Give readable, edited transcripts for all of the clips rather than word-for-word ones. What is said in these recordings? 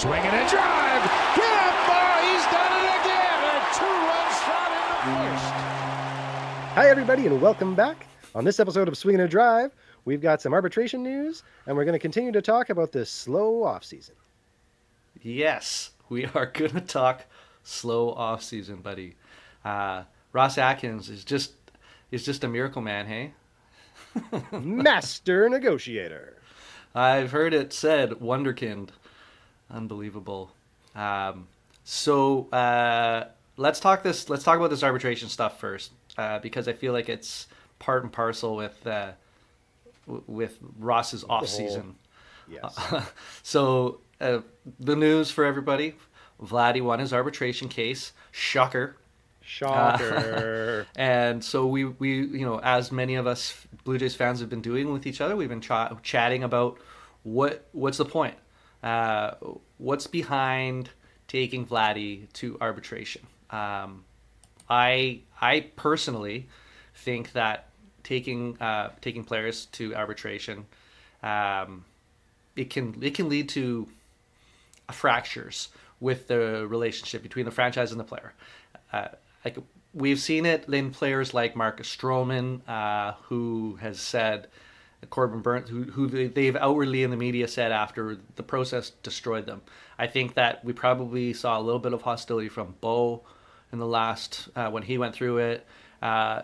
Swinging a drive. Get up, boy. He's done it again. A two-run shot in the first. Hi, everybody, and welcome back. On this episode of Swinging a Drive, we've got some arbitration news, and we're going to continue to talk about this slow off-season. Yes, we are going to talk slow off-season, buddy. Ross Atkins is just a miracle man, hey? Master negotiator. I've heard it said, wonderkind. Unbelievable. So let's talk about this arbitration stuff first, because I feel like it's part and parcel with Ross's off season. Yes. So the news for everybody: Vladdy won his arbitration case. Shocker. And so we as many of us Blue Jays fans have been doing with each other, we've been chatting about what's the point. What's behind taking Vladdy to arbitration? I personally think that taking players to arbitration, it can lead to fractures with the relationship between the franchise and the player. Like we've seen it in players like Marcus Stroman, who has said. Corbin Burns, who they've outwardly in the media said after the process destroyed them. I think that we probably saw a little bit of hostility from Bo in the last when he went through it.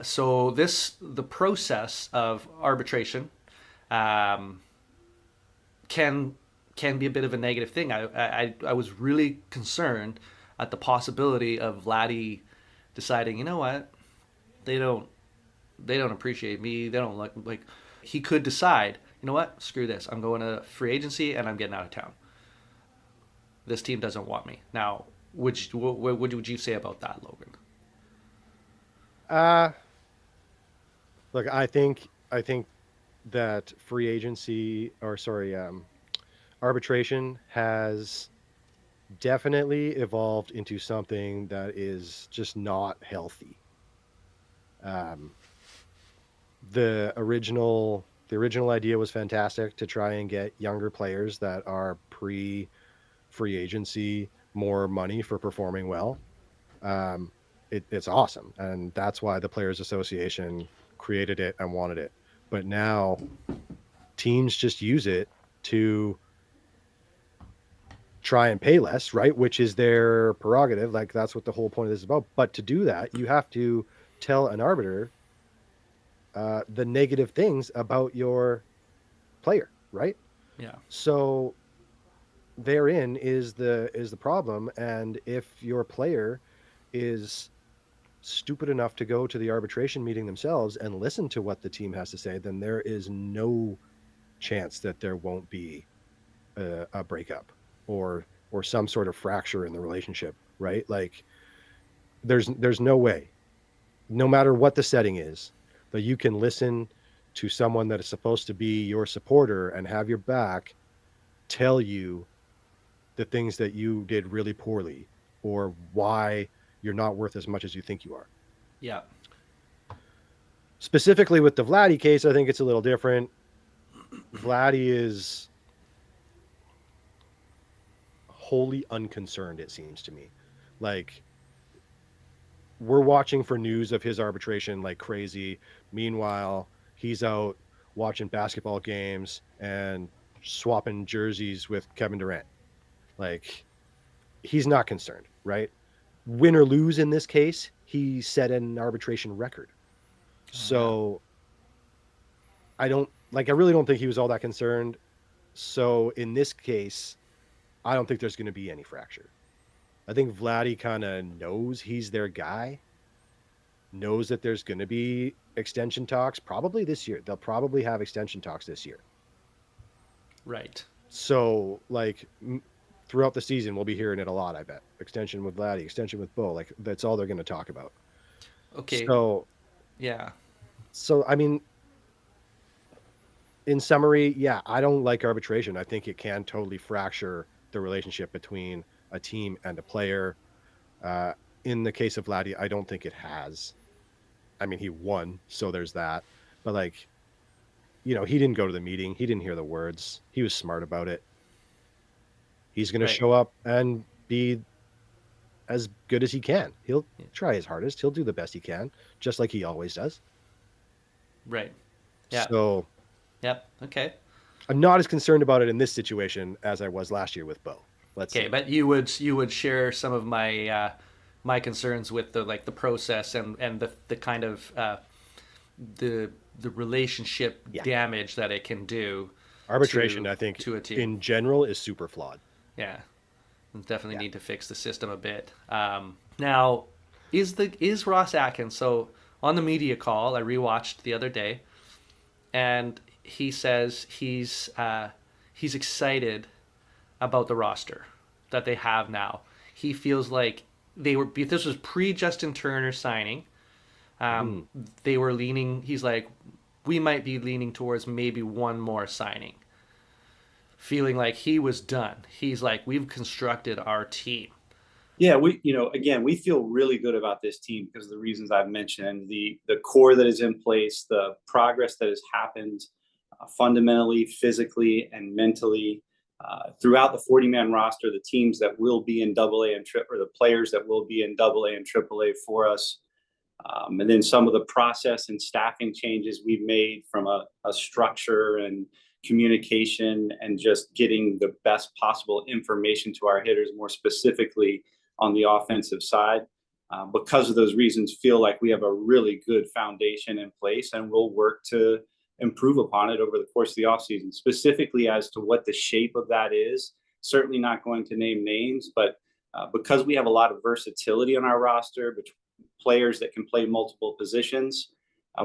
So the process of arbitration can be a bit of a negative thing. I was really concerned at the possibility of Vladdy deciding, you know what, they don't appreciate me. They don't like. He could decide, you know what, screw this. I'm going to free agency and I'm getting out of town. This team doesn't want me. Now, what would you say about that, Logan? Look, I think that arbitration has definitely evolved into something that is just not healthy. The original idea was fantastic to try and get younger players that are pre-free agency more money for performing well. It's awesome, and that's why the Players Association created it and wanted it. But now teams just use it to try and pay less, right? Which is their prerogative. Like that's what the whole point of this is about. But to do that, you have to tell an arbiter the negative things about your player, right? Yeah. So therein is the problem, and if your player is stupid enough to go to the arbitration meeting themselves and listen to what the team has to say, then there is no chance that there won't be a breakup or some sort of fracture in the relationship, right? Like there's no way, no matter what the setting is, that you can listen to someone that is supposed to be your supporter and have your back tell you the things that you did really poorly or why you're not worth as much as you think you are. Yeah. Specifically with the Vladdy case, I think it's a little different. Vladdy is wholly unconcerned, it seems to me. Like, we're watching for news of his arbitration like crazy. Meanwhile, he's out watching basketball games and swapping jerseys with Kevin Durant. Like, he's not concerned, right? Win or lose in this case, he set an arbitration record. So I really don't think he was all that concerned. So in this case, I don't think there's going to be any fracture. I think Vladdy kind of knows he's their guy, knows that there's going to be extension talks probably this year. They'll probably have extension talks this year. Right. So, like, throughout the season, we'll be hearing it a lot, I bet. Extension with Vladdy, extension with Bo. Like, that's all they're going to talk about. Okay. So, yeah. So, I mean, in summary, yeah, I don't like arbitration. I think it can totally fracture the relationship between a team and a player. In the case of Vladdy, I don't think it has. I mean, he won, so there's that. But, like, he didn't go to the meeting. He didn't hear the words. He was smart about it. He's going to Right. show up and be as good as he can. He'll try his hardest. He'll do the best he can, just like he always does. Right. Yeah. So Yep. Okay. I'm not as concerned about it in this situation as I was last year with Bo. Let's Okay, see. but you would share some of my my concerns with the process and the kind of the relationship Yeah. damage that it can do Arbitration, I think, to a team. in general, is super flawed. Yeah, definitely Yeah. need to fix the system a bit. Now, is Ross Atkins? So on the media call, I rewatched the other day, and he says he's excited about the roster that they have now. He feels like this was pre Justin Turner signing. Mm. They were leaning. He's like, we might be leaning towards maybe one more signing. Feeling like he was done. He's like, we've constructed our team. Yeah, again, we feel really good about this team because of the reasons I've mentioned, the core that is in place, the progress that has happened fundamentally, physically, and mentally throughout the 40-man roster, the teams that will be in AA and triple, or the players that will be in AA and AAA for us. And then some of the process and staffing changes we've made from a structure and communication and just getting the best possible information to our hitters, more specifically on the offensive side. Because of those reasons, feel like we have a really good foundation in place, and we'll work to improve upon it over the course of the offseason. Specifically as to what the shape of that is, certainly not going to name names, but because we have a lot of versatility on our roster, between players that can play multiple positions,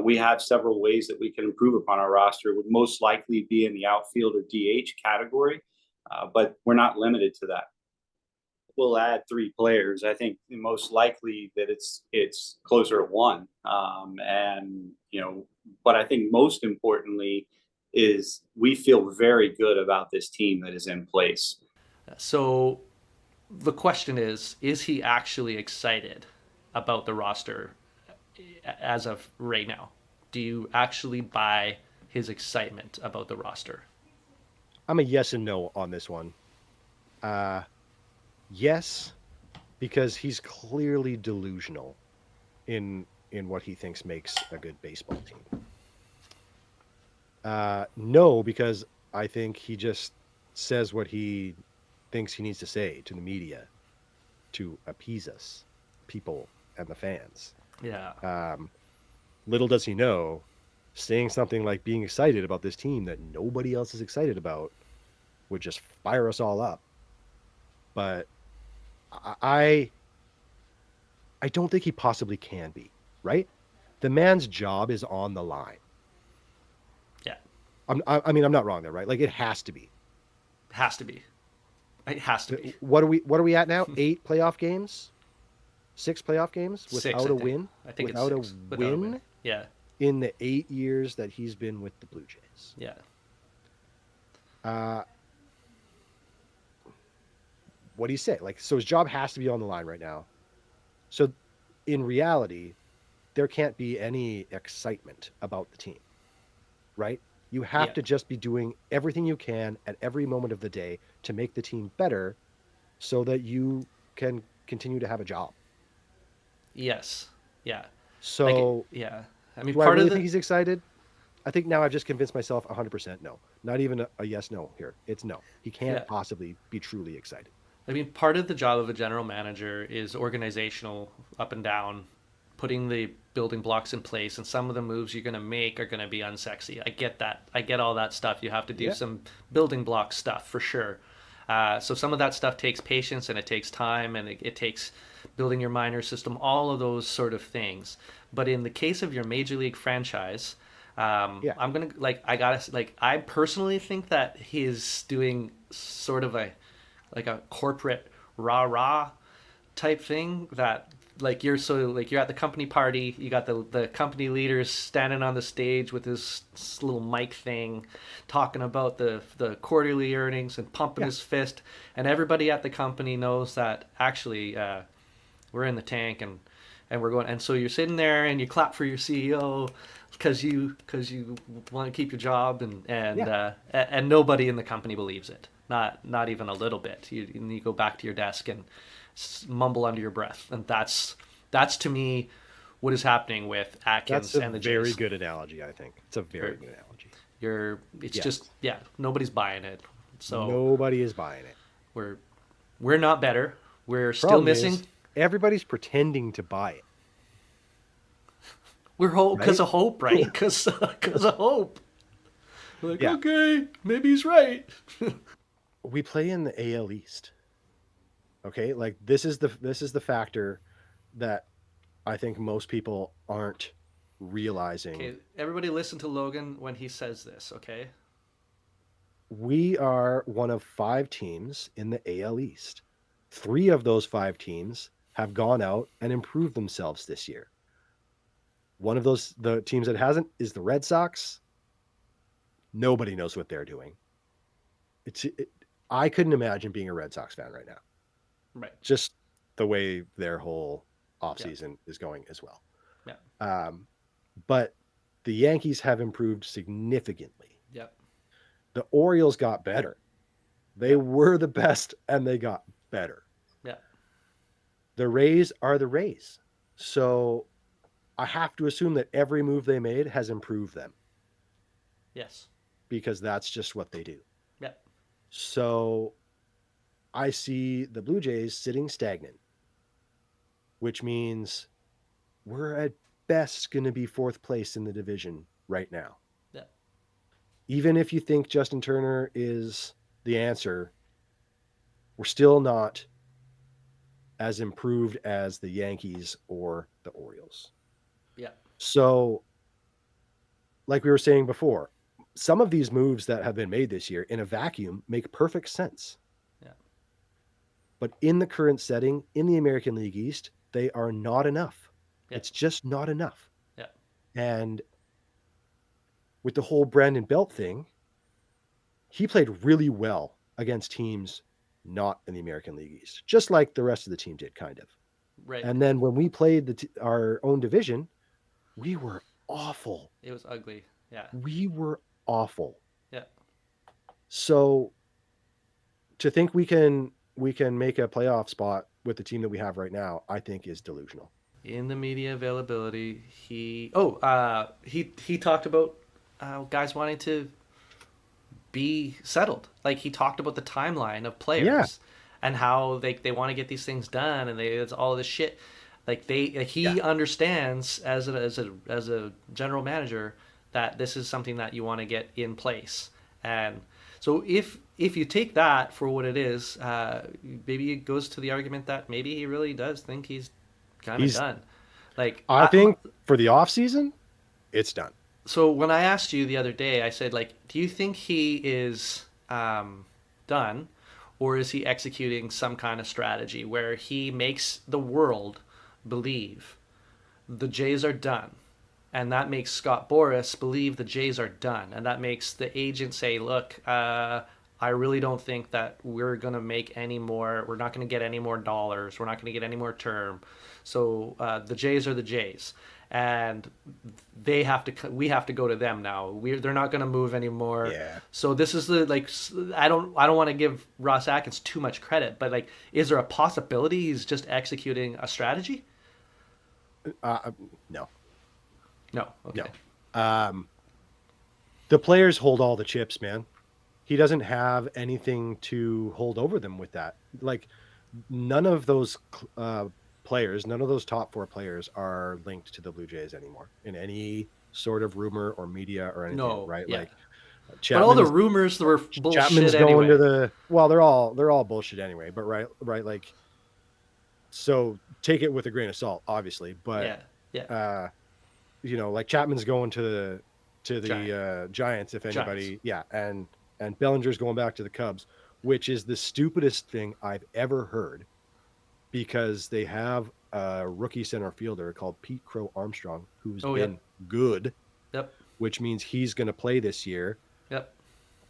we have several ways that we can improve upon our roster. It would most likely be in the outfield or DH category, but we're not limited to that. We'll add 3 players. I think most likely that it's closer to 1. But I think most importantly is we feel very good about this team that is in place. So the question is he actually excited about the roster as of right now? Do you actually buy his excitement about the roster? I'm a yes and no on this one. Yes, because he's clearly delusional in what he thinks makes a good baseball team. No, because I think he just says what he thinks he needs to say to the media to appease us, people and the fans. Yeah. Little does he know, saying something like being excited about this team that nobody else is excited about would just fire us all up. But I don't think he possibly can be, right? The man's job is on the line. Yeah. I mean, I'm not wrong there, right? Like, it has to be. Has to be. It has to be. What are we at now? 8 playoff games? 6 playoff games Six, without a win? I think without it's 6. a Without a win win. Yeah. in the 8 years that he's been with the Blue Jays. Yeah. What do you say? Like, so his job has to be on the line right now. So in reality, there can't be any excitement about the team, right? You have to just be doing everything you can at every moment of the day to make the team better so that you can continue to have a job. Yes. Yeah. So, yeah. I mean, do I really think he's excited? I think now I've just convinced myself 100% no. Not even a yes, no here. It's no. He can't possibly be truly excited. I mean, part of the job of a general manager is organizational, up and down, putting the building blocks in place, and some of the moves you're going to make are going to be unsexy. I get that. I get all that stuff. You have to do some building block stuff for sure. So some of that stuff takes patience, and it takes time, and it takes building your minor system, all of those sort of things. But in the case of your major league franchise, I'm gonna I personally think that he's doing sort of a corporate rah-rah type thing, that you're at the company party, you got the company leaders standing on the stage with this little mic thing talking about the quarterly earnings and pumping his fist, and everybody at the company knows that actually we're in the tank and we're going, and so you're sitting there and you clap for your CEO because you want to keep your job, and nobody in the company believes it. not even a little bit. You go back to your desk and mumble under your breath, and that's to me what is happening with Atkins That's a and the very Jays. good analogy. I think it's a very good analogy. It's Yes. just nobody's buying it. So Nobody is buying it. we're not better. We're still Problem missing. is, everybody's pretending to buy it. We're hope because Right? of hope, right? Because of hope. We're like, Yeah. okay, maybe he's right. We play in the AL East. Okay, like this is the factor that I think most people aren't realizing. Okay, everybody listen to Logan when he says this, okay? We are one of 5 teams in the AL East. 3 of those 5 teams have gone out and improved themselves this year. One of the teams that hasn't is the Red Sox. Nobody knows what they're doing. I couldn't imagine being a Red Sox fan right now. Right. Just the way their whole offseason is going as well. Yeah. But the Yankees have improved significantly. Yep. The Orioles got better. They were the best and they got better. Yeah. The Rays are the Rays. So I have to assume that every move they made has improved them Yes. because that's just what they do. Yep. So I see the Blue Jays sitting stagnant, which means we're at best going to be 4th place in the division right now. Yeah. Even if you think Justin Turner is the answer, we're still not as improved as the Yankees or the Orioles. Yeah. So, like we were saying before, some of these moves that have been made this year in a vacuum make perfect sense. Yeah. But in the current setting, in the American League East, they are not enough. Yeah. It's just not enough. Yeah. And with the whole Brandon Belt thing, he played really well against teams not in the American League East, just like the rest of the team did, kind of. Right. And then when we played our own division, we were awful. It was ugly. Yeah. We were awful. Yeah. So to think we can make a playoff spot with the team that we have right now, I think is delusional. In the media availability, he talked about guys wanting to be settled. Like he talked about the timeline of players and how they want to get these things done and it's all this shit. Like he understands as a general manager that this is something that you want to get in place. And so if you take that for what it is, maybe it goes to the argument that maybe he really does think he's kind of done. Like I think for the off season, it's done. So when I asked you the other day, I said, like, do you think he is done, or is he executing some kind of strategy where he makes the world believe the Jays are done, and that makes Scott Boras believe the Jays are done, and that makes the agent say, look, I really don't think that we're going to make any more. We're not going to get any more dollars. We're not going to get any more term. So the Jays are the Jays. And we have to go to them now. They're not going to move anymore. Yeah. So this is I don't want to give Ross Atkins too much credit, but like, is there a possibility he's just executing a strategy? No. No. Okay. No. The players hold all the chips, man. He doesn't have anything to hold over them with that. Like none of those players, none of those top 4 players are linked to the Blue Jays anymore in any sort of rumor or media or anything, right? Yeah. Like but all the rumors were bullshit Chapman's anyway. going to they're all bullshit anyway, but right, like so take it with a grain of salt, obviously, but like Chapman's going to the Giants if anybody, and Bellinger's going back to the Cubs, which is the stupidest thing I've ever heard. Because they have a rookie center fielder called Pete Crow Armstrong, who's been good, which means he's going to play this year. Yep.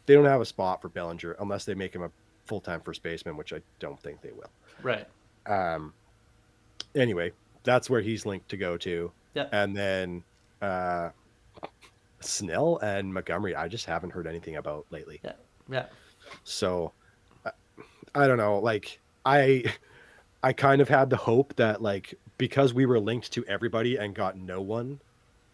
They don't have a spot for Bellinger unless they make him a full-time first baseman, which I don't think they will. Right. Anyway, that's where he's linked to go to. Yep. And then Snell and Montgomery, I just haven't heard anything about lately. Yeah. Yeah. So I don't know. Like I kind of had the hope that like because we were linked to everybody and got no one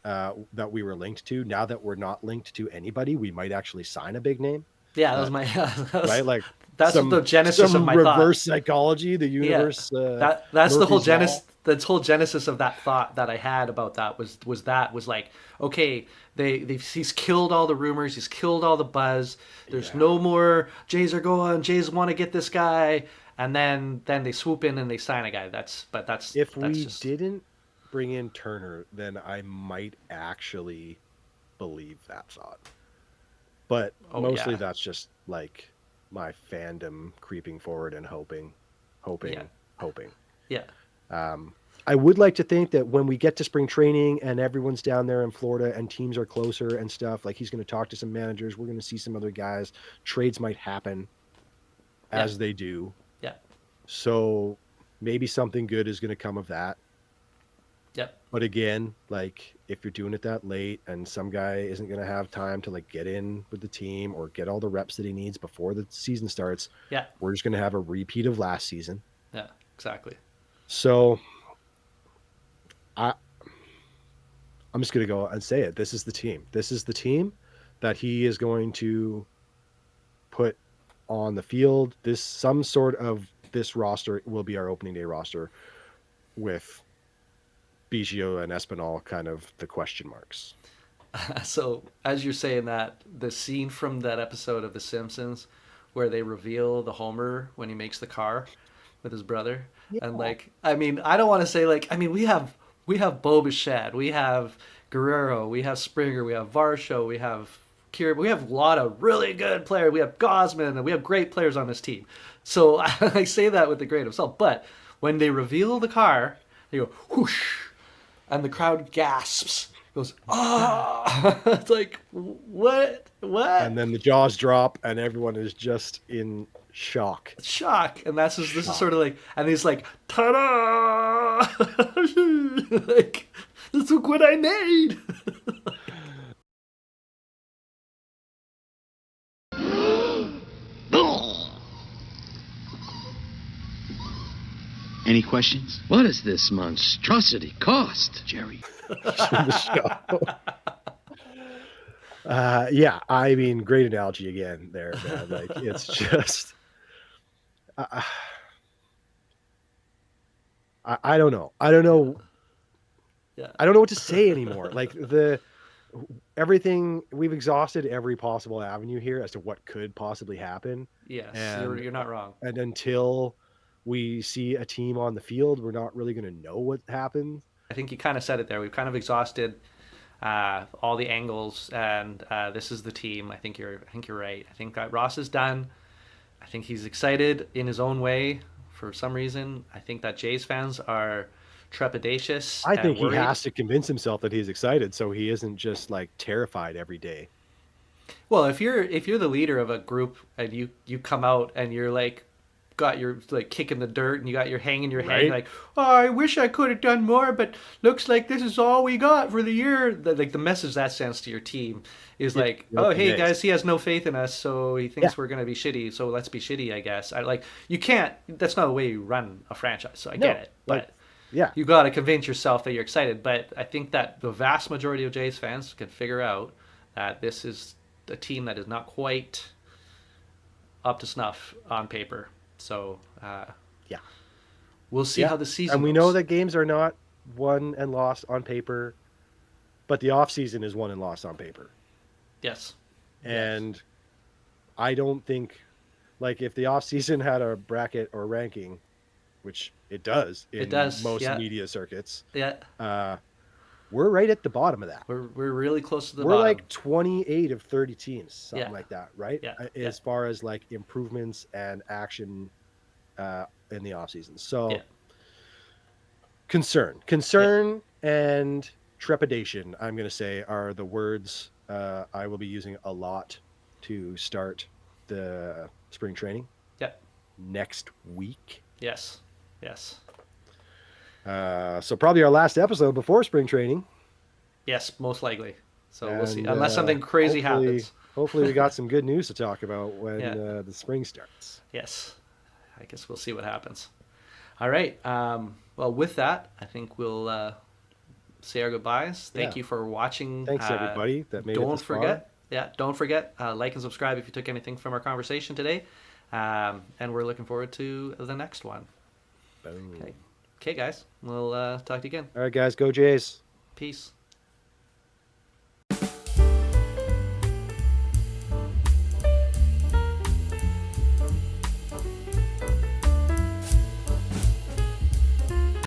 that we were linked to. Now that we're not linked to anybody, we might actually sign a big name. Yeah, that was my Right, like that's the genesis of my reverse thought. psychology. The Yeah, universe. that's the whole Murphy's genesis. Law. The whole genesis of that thought that I had about that was like, okay, he's killed all the rumors, he's killed all the buzz. There's no more Jays are going, Jays want to get this guy, and then they swoop in and they sign a guy. If that's we just didn't bring in Turner, then I might actually believe that thought. But mostly yeah. that's just like my fandom creeping forward and hoping. Yeah. I would like to think that when we get to spring training and everyone's down there in Florida and teams are closer and stuff, like he's going to talk to some managers. We're going to see some other guys. Trades might happen as they do. Yeah. So maybe something good is going to come of that. Yep. But again, like if you're doing it that late and some guy isn't going to have time to like get in with the team or get all the reps that he needs before the season starts, we're just going to have a repeat of last season. Yeah, exactly. So I'm just going to go and say it. This is the team. This is the team that he is going to put on the field. Some sort of this roster will be our opening day roster with Biggio and Espinal kind of the question marks. So as you're saying that, the scene from that episode of The Simpsons where they reveal the Homer when he makes the car with his brother, and like, I mean, I don't want to say like, I mean, we have Bo Bichette, we have Guerrero, we have Springer, we have Varsho, we have Kira, we have a lot of really good players. We have Gosman, and we have great players on this team. So I say that with a grain of salt. But when they reveal the car, they go whoosh, and the crowd gasps. Goes, ah! It's like, what? And then the jaws drop, and everyone is just in shock. And that's just, this is sort of like, and he's like, ta-da! Like, look what I made. Any questions? What does this monstrosity cost, Jerry? The show. Yeah, I mean, great analogy again there, man. Like, it's just, I don't know. I don't know. Yeah. I don't know what to say anymore. Like everything, we've exhausted every possible avenue here as to what could possibly happen. Yes, and, you're not wrong. And until we see a team on the field, we're not really going to know what happened. I think you kind of said it there. We've kind of exhausted all the angles, and this is the team. I think you're right. I think Ross is done. I think he's excited in his own way for some reason. I think that Jays fans are trepidatious. I think worried. he has to convince himself that he's excited, so he isn't just like terrified every day. Well, if you're the leader of a group and you come out and you're like, got your like kicking the dirt and you got your hanging your head like, oh, I wish I could have done more, but looks like this is all we got for the year. Like the message that sends to your team is like, oh, hey guys, he has no faith in us, so he thinks we're gonna be shitty, so let's be shitty, I guess. You can't. That's not the way you run a franchise. So I get it, but you got to convince yourself that you're excited. But I think that the vast majority of Jays fans can figure out that this is a team that is not quite up to snuff on paper. So we'll see how the season and we goes. know that games are not won and lost on paper, but the off season is won and lost on paper. Yes. And I don't think, like, if the off season had a bracket or ranking, which it does in most media circuits, we're right at the bottom of that. We're really close to the bottom. bottom. We're like 28 of 30 teams, something like that, right? As far as like improvements and action in the off season. So concern and trepidation, I'm going to say, are the words I will be using a lot to start the spring training next week. Yes. So probably our last episode before spring training. Yes, most likely. So we'll see. Unless something crazy happens. Hopefully we got some good news to talk about when the spring starts. Yes. I guess we'll see what happens. All right. Well, with that, I think we'll say our goodbyes. Thank you for watching. Thanks everybody that made it Don't this forget. Yeah, don't forget, like and subscribe if you took anything from our conversation today. And we're looking forward to the next one. Boom. Okay, guys. We'll talk to you again. All right, guys. Go Jays. Peace.